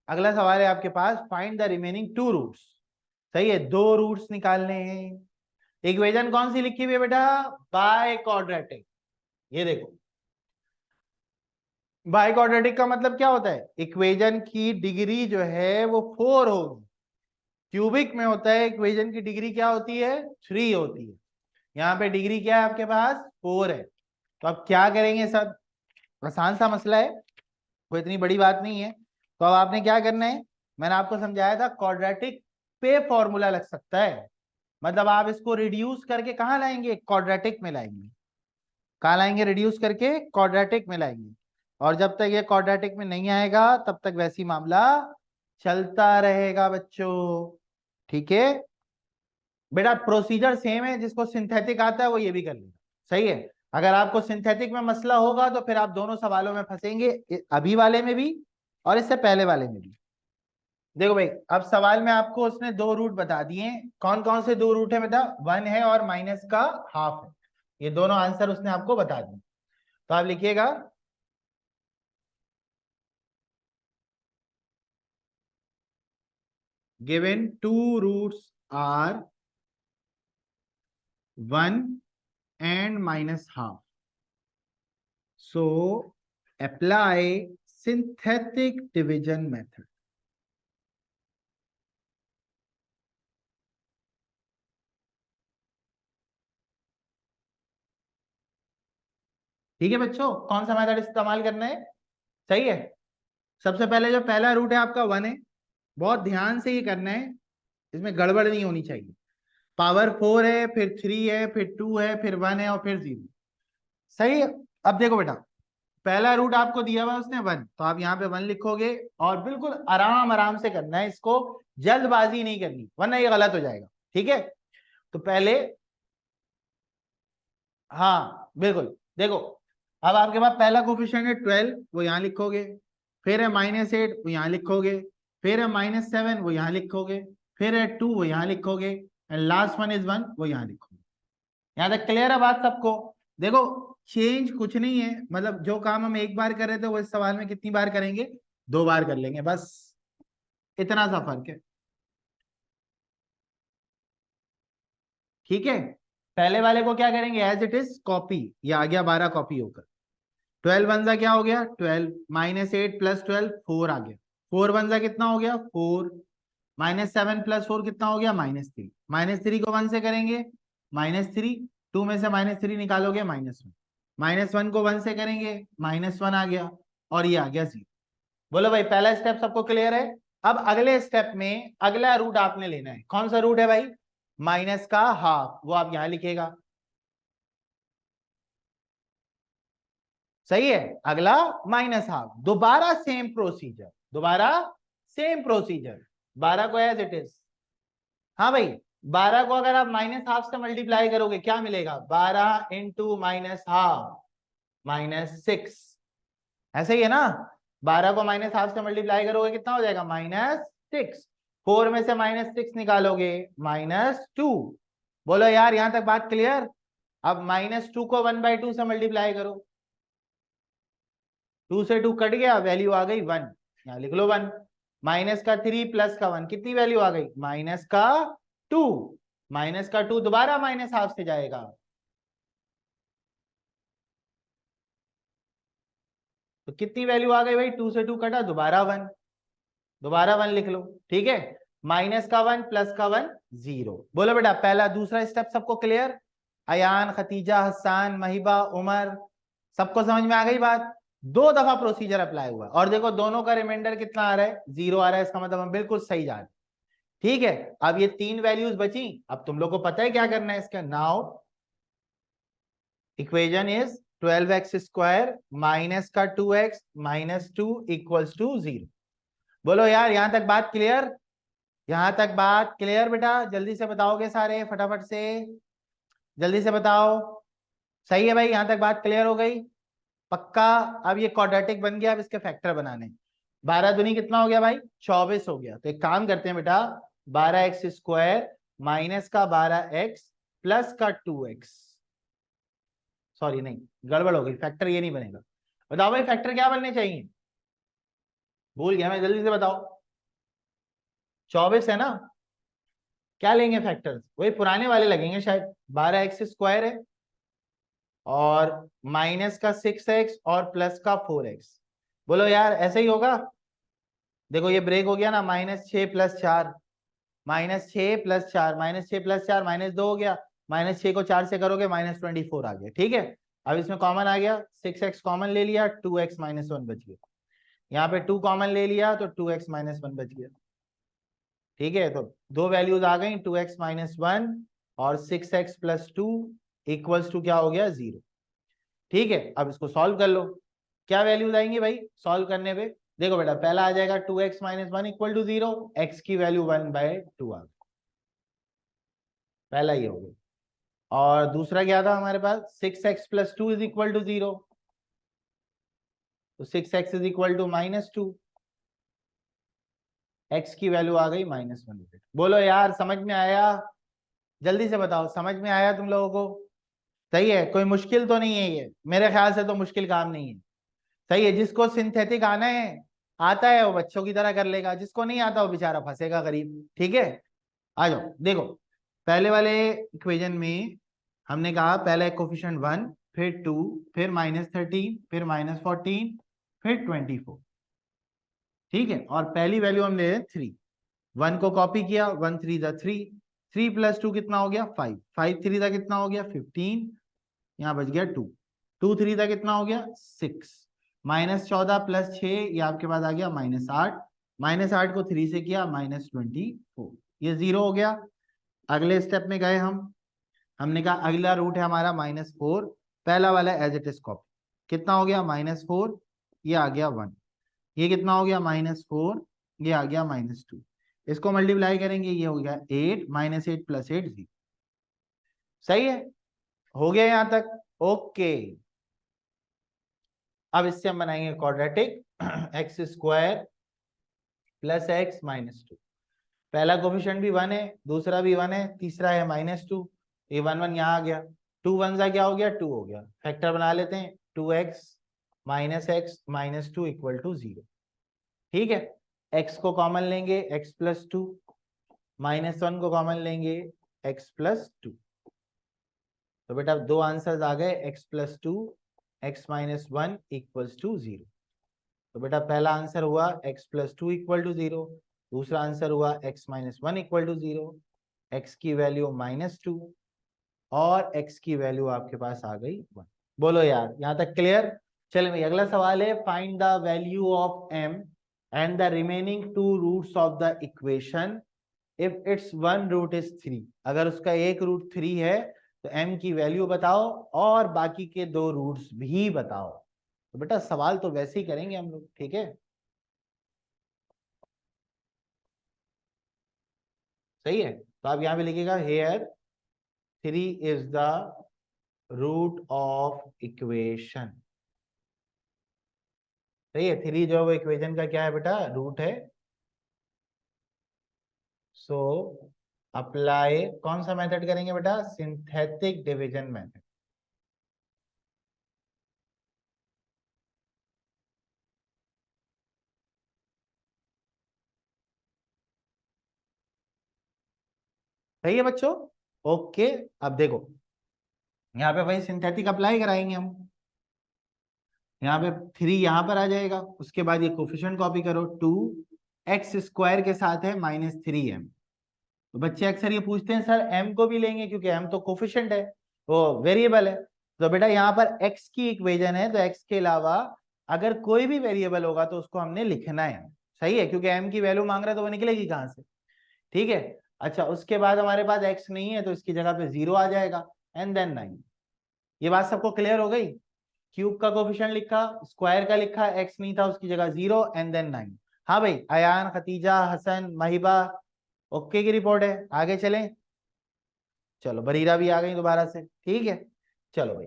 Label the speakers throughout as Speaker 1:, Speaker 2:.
Speaker 1: अगला सवाल है आपके पास, find the remaining two roots. सही है, दो रूट्स निकालने हैं। इक्वेशन कौन सी लिखी हुई है बेटा? By quadratic. ये देखो, बाय क्वाड्रेटिक का मतलब क्या होता है? इक्वेशन की डिग्री जो है वो 4 होगी। क्यूबिक में होता है इक्वेशन की डिग्री क्या होती है? 3 होती है। यहाँ पे डिग्री क्या है आपके पास? 4 है। तो अब क्या करेंगे सब? आसान सा मसला है, कोई इतनी बड़ी बात नहीं है। तो अब आपने क्या करना है, मैंने आपको समझाया था क्वाड्रेटिक पे फॉर्मूला लग सकता है। मतलब आप इसको रिड्यूस करके कहाँ लाएंगे? क्वाड्रेटिक में लाएंगे। कहाँ लाएंगे? रिड्यूस करके क्वाड्रेटिक में लाएंगे। और जब तक ये क्वाड्रेटिक में नहीं आएगा तब तक वैसी मामला चलता रहेगा बच्चों। ठीक है बेटा, प्रोसीजर सेम है। जिसको सिंथेटिक आता है वो ये भी कर लेगा। सही है। अगर आपको सिंथेटिक में मसला होगा तो फिर आप दोनों सवालों में फंसेंगे, अभी वाले में भी और इससे पहले वाले में भी। देखो भाई, अब सवाल में आपको उसने दो रूट बता दिए। कौन कौन से दो रूट है बेटा? 1 है और माइनस का हाफ है। ये दोनों आंसर उसने आपको बता दिए। तो आप लिखिएगा, given two roots are 1 and minus half, so apply synthetic division method। ठीक है बच्चों, कौन सा मेथड इस्तेमाल करना है? सही है। सबसे पहले जो पहला रूट है आपका 1 है, बहुत ध्यान से ये करना है, इसमें गड़बड़ नहीं होनी चाहिए। पावर 4 है, फिर 3 है, फिर 2 है, फिर 1 है और फिर 0। सही है। अब देखो बेटा, पहला रूट आपको दिया हुआ है उसने 1, तो आप यहाँ पे 1 लिखोगे और बिल्कुल आराम आराम से करना है इसको, जल्दबाजी नहीं करनी वरना ये गलत हो जाएगा। ठीक है, तो पहले, हाँ बिल्कुल। देखो, अब आपके पास पहला कोफिशिएंट है 12, वो यहां लिखोगे। फिर है -8, वो यहां लिखोगे। फिर है -7, वो यहां लिखोगे। फिर है 2, वो यहां लिखोगे। एंड लास्ट वन इज 1, वो यहां लिखोगे। यहां तक क्लियर है बात सबको? देखो, चेंज कुछ नहीं है, मतलब जो काम हम एक बार कर रहे थे वो इस सवाल में कितनी बार करेंगे? 2 बार कर लेंगे बस, इतना सा फर्क है। ठीक है, पहले वाले को क्या करेंगे? एज इट इज कॉपी, ये आ गया 12 कॉपी होकर। 12 वन जा क्या हो गया? 12, -8 + 12 4 आ गया। 4 वन जा कितना हो गया? 4। -7 + 4 कितना हो गया? -3। -3 को 1 से करेंगे -3, 2 में से -3 निकालोगे -1। -1 को 1 से करेंगे -1 आ गया और ये आ गया 0। बोलो भाई, पहला स्टेप सबको क्लियर है? अब अगले स्टेप में अगला रूट आपने लेना है। कौन सा रूट है भाई? माइनस का हाफ, वो आप यहां लिखेगा। सही है, अगला -हाफ। दोबारा सेम प्रोसीजर, दोबारा सेम प्रोसीजर। 12 को एज इट इज, हाँ भाई, 12 को अगर आप -हाफ से मल्टीप्लाई करोगे क्या मिलेगा? 12 इंटू -हाफ, -6। ऐसे ही है ना? 12 को -हाफ से मल्टीप्लाई करोगे कितना हो जाएगा? -6। 4 में से -6 निकालोगे -2। बोलो यार, यहां तक बात क्लियर? अब -2 को 1/2 से मल्टीप्लाई करो, 2 से 2 कट गया, वैल्यू आ गई 1। यहाँ लिख लो 1। माइनस का 3 प्लस का 1, कितनी वैल्यू आ गई? -2। -2 दोबारा -हाफ से जाएगा, तो कितनी वैल्यू आ गई भाई? 2 से 2 कटा, दोबारा 1। दोबारा 1 लिख लो। ठीक है, -1 प्लस का 1 0। बोलो बेटा, पहला दूसरा स्टेप सबको क्लियर? अयान, खतीजा, हसान, महिबा, उमर, सबको समझ में आ गई बात? 2 दफा प्रोसीजर अप्लाई हुआ और देखो दोनों का रिमाइंडर कितना आ रहा है? 0 आ रहा है। इसका मतलब हम बिल्कुल सही जा रहे हैं। ठीक है, अब ये 3 वैल्यूज बची। अब तुम लोग को पता है क्या करना है इसका? Now equation is 12x² minus का 2x -2 इक्वल्स टू 0। बोलो यार, यहां तक बात क्लियर? यहां तक बात क्लियर बेटा? जल्दी से बताओगे सारे, फटाफट से जल्दी से बताओ। सही है भाई, यहां तक बात क्लियर हो गई? पक्का? अब ये क्वाड्रेटिक बन गया, अब इसके फैक्टर बनाने। 12 दूनी कितना हो गया भाई? 24 हो गया। तो एक काम करते हैं बेटा, 12x² माइनस का 12x प्लस का 2x। सॉरी नहीं, गड़बड़ हो गई, फैक्टर ये नहीं बनेगा। बताओ भाई, फैक्टर क्या बनने चाहिए? भूल गया मैं, जल्दी से बताओ। 24 है ना, क्या लेंगे फैक्टर्स, वही पुराने वाले लगेंगे शायद। 12x² है और माइनस का 6x और प्लस का 4x। बोलो यार ऐसे ही होगा। देखो ये ब्रेक हो गया ना, -6 + 4, -6 + 4, -6 + 4 -2 हो गया, -6 को 4 से करोगे -24 आ गया। ठीक है, अब इसमें कॉमन आ गया, 6x कॉमन ले लिया, 2x - 1 बच गया। यहाँ पे 2 कॉमन ले लिया तो 2x - 1 बच गया। ठीक है, तो दो वैल्यूज आ गई, 2x - 1 और 6x + 2 इक्वल्स टू क्या हो गया, 0। ठीक है, अब इसको सॉल्व कर लो। क्या वैल्यूज आएंगी भाई सॉल्व करने पे। देखो बेटा, पहला आ जाएगा 2x - 1 इक्वल टू 0, x की वैल्यू 1/2 आ गई, पहला ये हो गया। और दूसरा क्या था हमारे पास, 6x + 2 इज इक्वल टू 0, तो 6x is equal to -2, x की वैल्यू आ गई -1। बोलो यार समझ में आया, जल्दी से बताओ समझ में आया तुम लोगों को। सही है, कोई मुश्किल तो नहीं है ये, मेरे ख्याल से तो मुश्किल काम नहीं है। सही है, जिसको सिंथेटिक आना है आता है वो बच्चों की तरह कर लेगा, जिसको नहीं आता वो बेचारा फंसेगा गरीब। ठीक है, आ जाओ। देखो पहले वाले इक्वेशन में हमने कहा पहला कोफिशिएंट 1, फिर 2, फिर -13, फिर -14, फिर 24। ठीक है, और पहली वैल्यू हम ले रहे हैं 3। 1 को कॉपी किया, 1 3 = 3, 3 + 2 कितना हो गया 5, 5 3 = कितना हो गया 15, यहाँ बच गया 2, 2 3 = कितना हो गया 6, -14 + 6 ये आपके पास आ गया -8, -8 को 3 से किया -24, ये 0 हो गया। अगले स्टेप में गए हमने कहा अगला रूट है हमारा -4, पहला वाला एज इट इज कॉपी, कितना हो गया -4, ये आ गया 1, ये कितना हो गया -4, ये आ गया -2, इसको मल्टीप्लाई करेंगे ये हो गया 8, -8 + 8 0। सही है, हो गया यहां तक, ओके। अब इससे हम बनाएंगे क्वाड्रेटिक, x² + x - 2। पहला कोफिशिएंट भी 1 है, दूसरा भी 1 है, तीसरा है -2, ये 1 1 यहाँ आ गया, 2 1 सा क्या हो गया 2 हो गया। फैक्टर बना लेते हैं, 2x - x - 2 = 0। ठीक है, x को कॉमन लेंगे x + 2, -1 को कॉमन लेंगे x + 2। तो बेटा दो आंसर्स आ गए, x + 2, x - 1 = 0। तो बेटा पहला आंसर हुआ x + 2 = 0, दूसरा आंसर हुआ x - 1 = 0, x की वैल्यू -2 और x की वैल्यू आपके पास आ गई 1। बोलो यार यहां तक क्लियर। चलिए भाई अगला सवाल है, find the value of m and the remaining 2 roots of the equation if it's one root is 3। अगर उसका एक रूट 3 है तो m की वैल्यू बताओ और बाकी के दो रूट्स भी बताओ। तो बेटा सवाल तो वैसे ही करेंगे हम लोग, ठीक है। सही है, तो आप यहां पे लिखिएगा here 3 is the root of equation. सही है, 3 जो है वो इक्वेशन का क्या है बेटा, रूट है। सो अप्लाई कौन सा मेथड करेंगे बेटा, सिंथेटिक डिवीजन मेथड। सही है बच्चों, ओके। अब देखो यहाँ पे भाई सिंथेटिक अप्लाई कराएंगे हम, यहाँ पे 3 यहाँ पर आ जाएगा, उसके बाद ये कोफिशिएंट कॉपी करो, 2x² के साथ है -3m। तो बच्चे अक्सर ये पूछते हैं सर m को भी लेंगे, क्योंकि m तो कोफिशिएंट है, वो वेरिएबल है। तो बेटा यहाँ पर x की इक्वेशन है, तो x के अलावा अगर कोई भी वेरिएबल होगा तो उसको हमने लिखना है। सही है, क्योंकि m की वैल्यू मांग रहा है तो वो निकलेगी कहाँ से। ठीक है, अच्छा उसके बाद हमारे पास x नहीं है तो इसकी जगह पे 0 आ जाएगा, एंड देन 9। ये बात सबको क्लियर हो गई। क्यूब का कोफिशिएंट लिखा, स्क्वायर का लिखा, एक्स नहीं था उसकी जगह 0 एंड देन 9। हाँ भाई अयान, खतीजा, हसन, महिबा, ओके की रिपोर्ट है, आगे चलें। चलो बरीरा भी आ गई दोबारा से, ठीक है। चलो भाई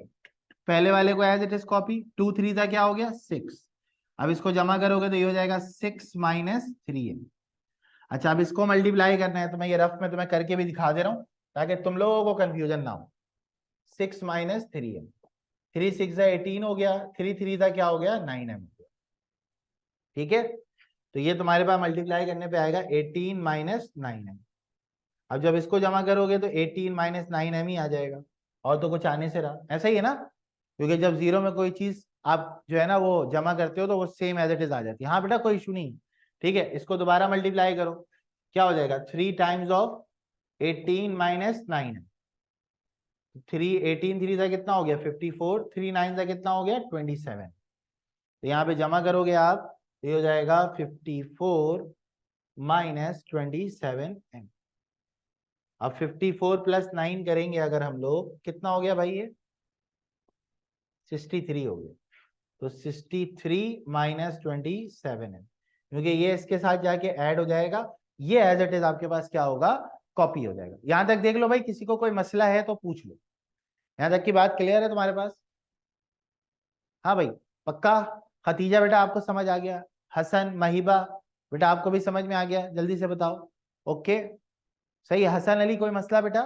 Speaker 1: पहले वाले को एज इट इज कॉपी, 2 3 था क्या हो गया 6। अब इसको जमा करोगे तो ये हो जाएगा 6 - 3m। अच्छा अब इसको मल्टीप्लाई करना है, तो मैं ये रफ में तुम्हें करके भी दिखा दे रहा हूँ ताकि तुम लोगों को कंफ्यूजन ना हो। 6 - 3m, 3 6 18 हो गया, 3 3 था क्या हो गया 9m हो गया। ठीक है, तो ये तुम्हारे पास मल्टीप्लाई करने पे आएगा 18 माइनस 9m। अब जब इसको जमा करोगे तो 18 माइनस 9m ही आ जाएगा, और तो कुछ आने से रहा, ऐसा ही है ना, क्योंकि जब जीरो में कोई चीज आप जो है ना वो जमा करते हो तो वो सेम एज इट इज आ जाती है। हाँ बेटा कोई इशू नहीं, ठीक है। इसको दोबारा मल्टीप्लाई करो, क्या हो जाएगा 3 टाइम्स ऑफ 18 माइनस 9m। 18 3 से कितना हो गया 54, 3 9 से कितना हो गया 27। तो यहाँ पे जमा करोगे आप तो ये हो जाएगा 54 माइनस 27m। अब 54 प्लस 9 करेंगे अगर हम लोग, कितना हो गया भाई ये 63 हो गया। तो 63 माइनस 27m, क्योंकि ये इसके साथ जाके ऐड हो जाएगा, ये एज इट इज आपके पास क्या होगा कॉपी हो जाएगा। यहां तक देख लो भाई, किसी को कोई मसला है तो पूछ लो। यहां तक की बात क्लियर है तुम्हारे पास? हाँ भाई पक्का? खतीजा बेटा आपको समझ आ गया? हसन महिबा बेटा आपको भी समझ में आ गया? जल्दी से बताओ। ओके सही है। हसन अली कोई मसला बेटा?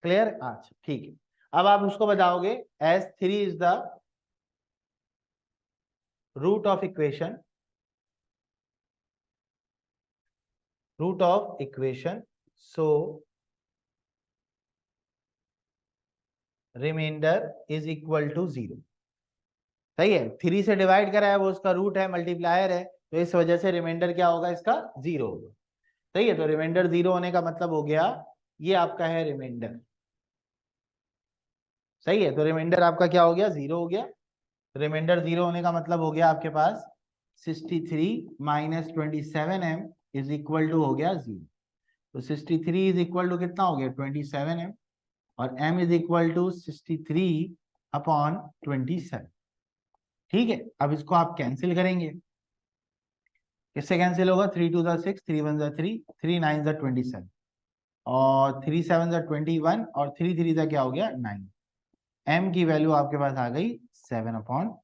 Speaker 1: क्लियर? अच्छा ठीक है। अब आप उसको बताओगे as 3 is the root of equation, so remainder is equal to 0। सही है, 3 से डिवाइड करा है, वो उसका रूट है, मल्टीप्लायर है, तो इस वजह से रिमाइंडर क्या होगा इसका 0 होगा। सही है, तो रिमाइंडर 0 होने का मतलब हो गया ये आपका है रिमाइंडर। सही है, तो रिमाइंडर आपका क्या हो गया 0 हो गया। रिमाइंडर 0 होने का मतलब हो गया आपके पास 63 minus 27m is equal to हो गया 0। तो 63 इज इक्वल टू कितना हो गया 27m, और m is equal to 63 upon 27। ठीक है, अब इसको आप कैंसिल करेंगे, किससे कैंसिल होगा 3 2 6, 3 1 3, 3 9 27, और 3 7 21, और 3 3 क्या हो गया 9। m की वैल्यू आपके पास आ गई 7/3।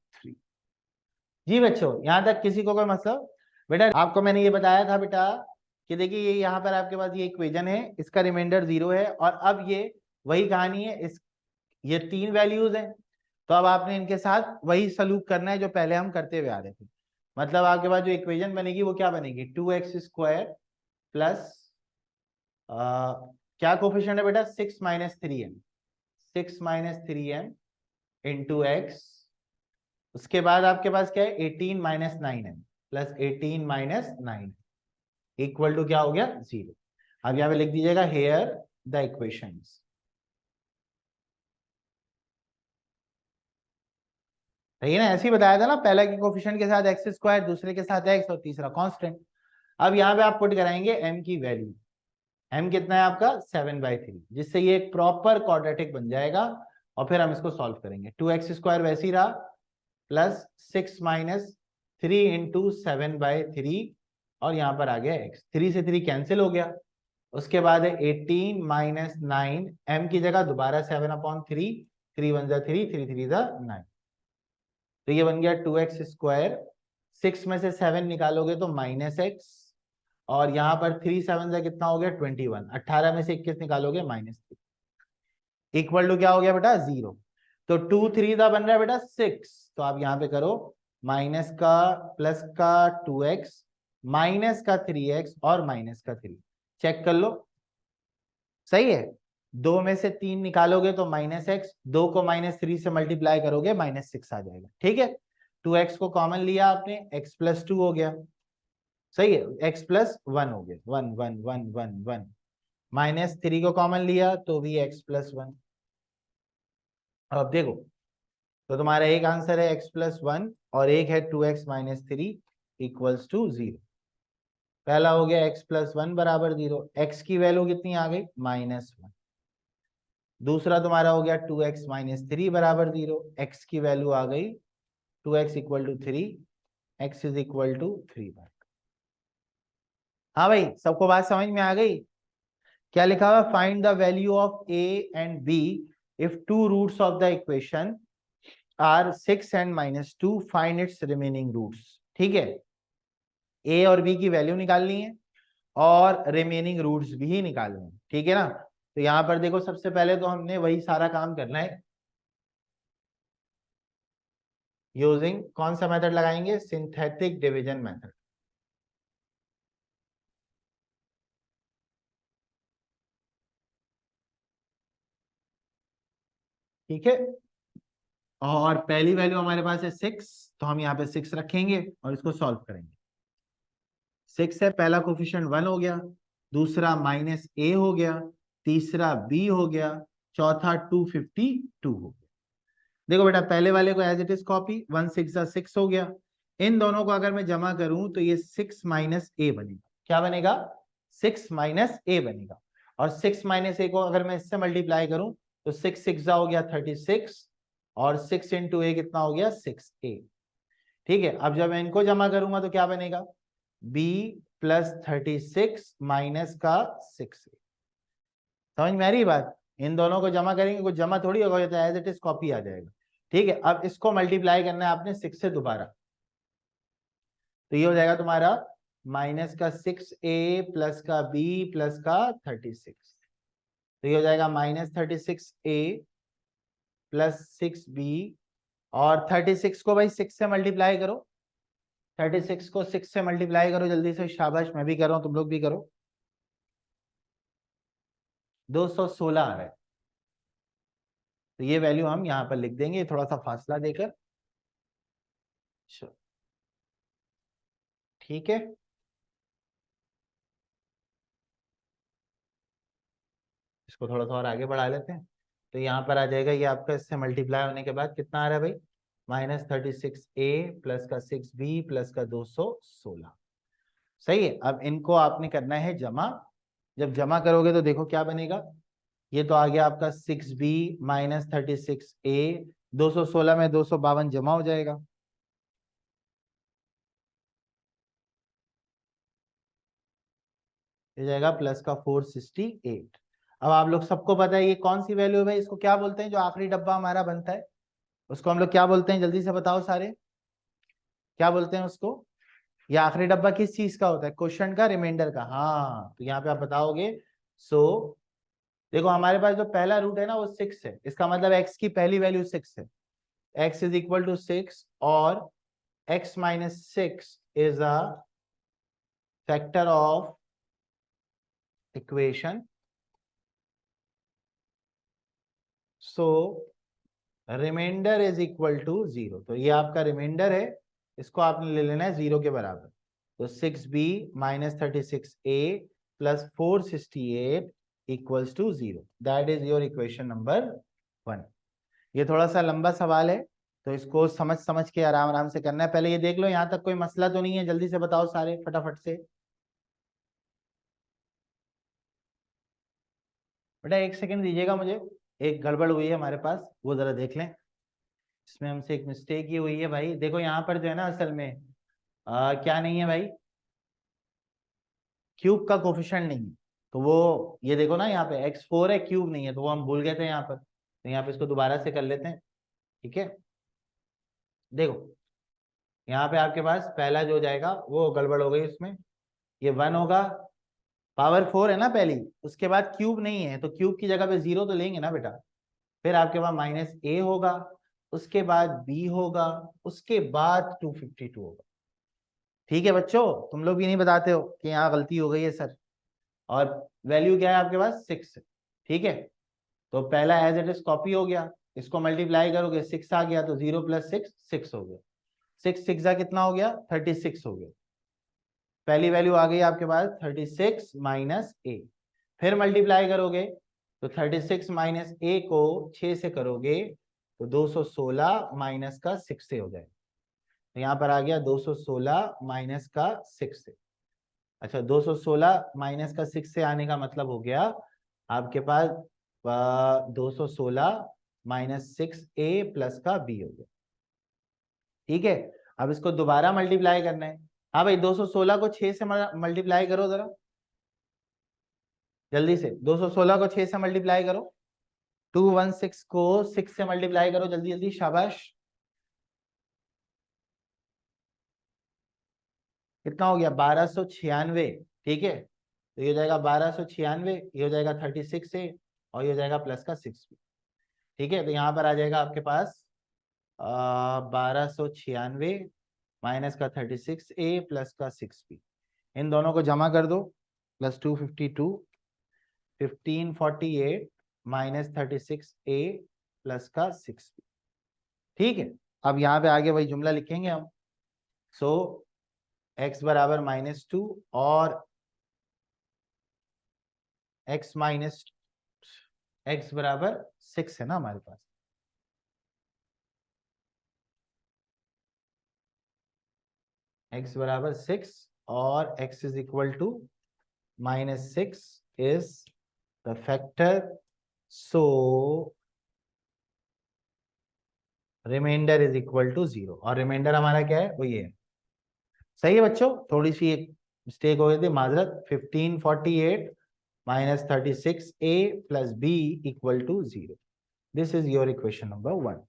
Speaker 1: जी बच्चों यहां तक किसी को कोई मतलब? बेटा आपको मैंने ये बताया था बेटा कि देखिए ये यहाँ पर आपके पास ये इक्वेशन है, इसका रिमाइंडर 0 है, और अब ये वही कहानी है, इस ये 3 वैल्यूज हैं, तो अब आपने इनके साथ वही सलूक करना है जो पहले हम करते हुए आ रहे थे। मतलब आपके पास जो इक्वेशन बनेगी वो क्या बनेगी 2x² प्लस क्या कोफिशिएंट है बेटा 6 minus 3m, 6 minus 3m into x. उसके बाद आपके पास क्या है 18 minus 9m plus 18 minus 9 equal to क्या हो गया 0। अब यहाँ पे लिख दीजिएगा हेयर द इक्वेशंस। सही है ना, ऐसे ही बताया था ना, पहला के कोफिशिएंट के साथ x², दूसरे के साथ x, और तीसरा कांस्टेंट। अब यहाँ पे आप पुट कराएंगे m की वैल्यू। m कितना है आपका 7/3, जिससे ये एक प्रॉपर क्वाड्रेटिक बन जाएगा, और फिर हम इसको सॉल्व करेंगे। 2x² वैसे ही रहा, प्लस 6 माइनस 3 इंटू 7/3, और यहाँ पर आ गया x, 3 से 3 कैंसिल हो गया। उसके बाद है 18 माइनस 9, m की जगह दोबारा 7/3, 3 1 3, 3 3 9, तो ये बन गया 2x²। 6 में से 7 निकालोगे तो माइनस x, और यहाँ पर 3 7 से कितना हो गया 21, 18 में से 21 निकालोगे -3, इक्वल टू क्या हो गया बेटा 0। तो 2 3 का बन रहा है बेटा 6, तो आप यहाँ पे करो माइनस का प्लस का 2x, माइनस का 3x, और माइनस का 3, चेक कर लो सही है। 2 में से 3 निकालोगे तो -x, 2 को -3 से मल्टीप्लाई करोगे -6 आ जाएगा। ठीक है, 2x को कॉमन लिया आपने, x + 2 हो गया। सही है, x + 1 हो गया, 1 1 1 1 1, -3 को कॉमन लिया तो भी x + 1। अब देखो, तो तुम्हारा एक आंसर है x + 1, और एक है 2x - 3 इक्वल्स टू 0। पहला हो गया x + 1 बराबर 0, x की वैल्यू कितनी आ गई -1। दूसरा तुम्हारा हो गया 2x - 3 बराबर 0, x की वैल्यू आ गई 2x = 3, x = 3। हाँ भाई सबको बात समझ में आ गई? क्या लिखा हुआ, find the value of a and b if two roots of the equation are 6 and -2, find its remaining roots. ठीक है, a और b की वैल्यू निकालनी है, और रिमेनिंग रूट्स भी निकालने हैं। ठीक है ना, तो यहां पर देखो सबसे पहले तो हमने वही सारा काम करना है। यूजिंग कौन सा मेथड लगाएंगे, सिंथेटिक डिवीजन मेथड। ठीक है, और पहली वैल्यू हमारे पास है 6, तो हम यहाँ पे 6 रखेंगे और इसको सॉल्व करेंगे। 6 है, पहला कोफिशिएंट 1 हो गया, दूसरा -a हो गया, तीसरा b हो गया, चौथा 252 हो गया। देखो बेटा, पहले वाले को एज इट इज कॉपी, 1 6 6 हो गया। इन दोनों को अगर मैं जमा करूं तो ये 6 - a बनेगा। क्या बनेगा, 6 - a बनेगा। और 6 - a को अगर मैं इससे मल्टीप्लाई करूं तो 6 6 हो गया 36, और 6 × a कितना हो गया, 6a। ठीक है, अब जब मैं इनको जमा करूंगा तो क्या बनेगा, b + 36 माइनस का 6a। समझ में आ रही बात, इन दोनों को जमा करेंगे, कुछ जमा थोड़ी होगा, तो एज इट इज कॉपी आ जाएगा। ठीक है, अब इसको मल्टीप्लाई करना है आपने 6 से दोबारा, तो ये हो जाएगा तुम्हारा माइनस का 6a प्लस का b प्लस का 36, तो ये हो जाएगा -36a प्लस 6b, और 36 को भाई 6 से मल्टीप्लाई करो, 36 को 6 से मल्टीप्लाई करो जल्दी से, शाबाश, मैं भी कर रहा हूं, तुम लोग भी करो। 216 आ रहा है, तो ये वैल्यू हम यहां पर लिख देंगे थोड़ा सा फासला देकर। ठीक है, इसको थोड़ा सा और आगे बढ़ा लेते हैं, तो यहाँ पर आ जाएगा ये आपका, इससे मल्टीप्लाई होने के बाद कितना आ रहा है भाई, -36a प्लस का 6b प्लस का 216। सही है, अब इनको आपने करना है जमा। जब जमा करोगे तो देखो क्या बनेगा, ये तो आ गया आपका 6b - 36a, 216 में 252 जमा हो जाएगा, ये जाएगा प्लस का 468। अब आप लोग सबको पता है ये कौन सी वैल्यू है भाई, इसको क्या बोलते हैं, जो आखिरी डब्बा हमारा बनता है उसको हम लोग क्या बोलते हैं, जल्दी से बताओ सारे, क्या बोलते हैं उसको। ये आखिरी डब्बा किस चीज का होता है, क्वेश्चन का, रिमाइंडर का। हाँ, तो यहाँ पे आप बताओगे। सो देखो, हमारे पास जो पहला रूट है ना वो 6 है, इसका मतलब x की पहली वैल्यू 6 है, x = 6, और x - 6 is a factor of equation, so remainder = 0। तो ये आपका रिमाइंडर है, इसको आपने ले लेना है 0 के बराबर। तो 6b - 36a plus 468 = 0, that is your equation number 1। ये थोड़ा सा लंबा सवाल है, तो इसको समझ समझ के आराम आराम से करना है। पहले ये देख लो यहाँ तक कोई मसला तो नहीं है, जल्दी से बताओ सारे फटाफट से। बेटा एक सेकंड दीजिएगा मुझे, एक गड़बड़ हुई है हमारे पास, वो जरा देख लें। इसमें हमसे एक मिस्टेक ही हुई है भाई। देखो यहाँ पर जो है ना, असल में क्या नहीं है भाई, क्यूब का कोफिशिएंट नहीं है, तो वो ये देखो ना, यहाँ पे x4 है, क्यूब नहीं है, तो वो हम भूल गए थे यहाँ पर, तो यहाँ पे इसको दोबारा से कर लेते हैं। ठीक है, देखो यहाँ पे आपके पास पहला जो जाएगा वो गड़बड़ हो गई उसमें, ये 1 होगा, पावर 4 है ना पहली, उसके बाद क्यूब नहीं है, तो क्यूब की जगह पे 0 तो लेंगे ना बेटा। फिर आपके पास -a होगा, उसके बाद b होगा, उसके बाद 252 होगा। ठीक है बच्चों, तुम लोग भी नहीं बताते हो कि यहाँ गलती हो गई है सर। और वैल्यू क्या है आपके पास, 6। ठीक है, तो पहला एज इट इज कॉपी हो गया, इसको मल्टीप्लाई करोगे 6 आ गया, तो 0 + 6 6 हो गया, 6 6 कितना हो गया, 36 हो गया। पहली वैल्यू आ गई आपके पास 36 - a, फिर मल्टीप्लाई करोगे तो 36 - a को 6 से करोगे तो 216 माइनस का 6 से हो जाएगा, तो यहाँ पर आ गया 216 माइनस का 6 से। अच्छा, 216 माइनस का 6 से आने का मतलब हो गया आपके पास 216 - 6a प्लस का b हो गया। ठीक है, अब इसको दोबारा मल्टीप्लाई करना है। हाँ भाई, 216 को 6 से मल्टीप्लाई करो जरा जल्दी से, 216 को 6 से मल्टीप्लाई करो, 216 को 6 से मल्टीप्लाई करो जल्दी जल्दी, शाबाश। कितना हो गया, 1296। ठीक है, तो ये हो जाएगा 1296, ये हो जाएगा 36 से, और ये हो जाएगा प्लस का 6। ठीक है, तो यहाँ पर आ जाएगा आपके पास 1296 माइनस का 36A प्लस का 6B, इन दोनों को जमा कर दो, प्लस 252, 1548 माइनस 36A प्लस का 6B। ठीक है, अब यहाँ पे आगे वही जुमला लिखेंगे हम। सो x बराबर -2 और x माइनस x बराबर 6 है ना हमारे पास। x बराबर 6 और x is equal to -6 is the factor, so remainder is equal to 0, और रिमाइंडर हमारा क्या है, वो ये है। सही है बच्चों, थोड़ी सी एक मिस्टेक हो गई थी, माजरत। 1548 minus 36A plus B equal to 0, this is your equation number 1।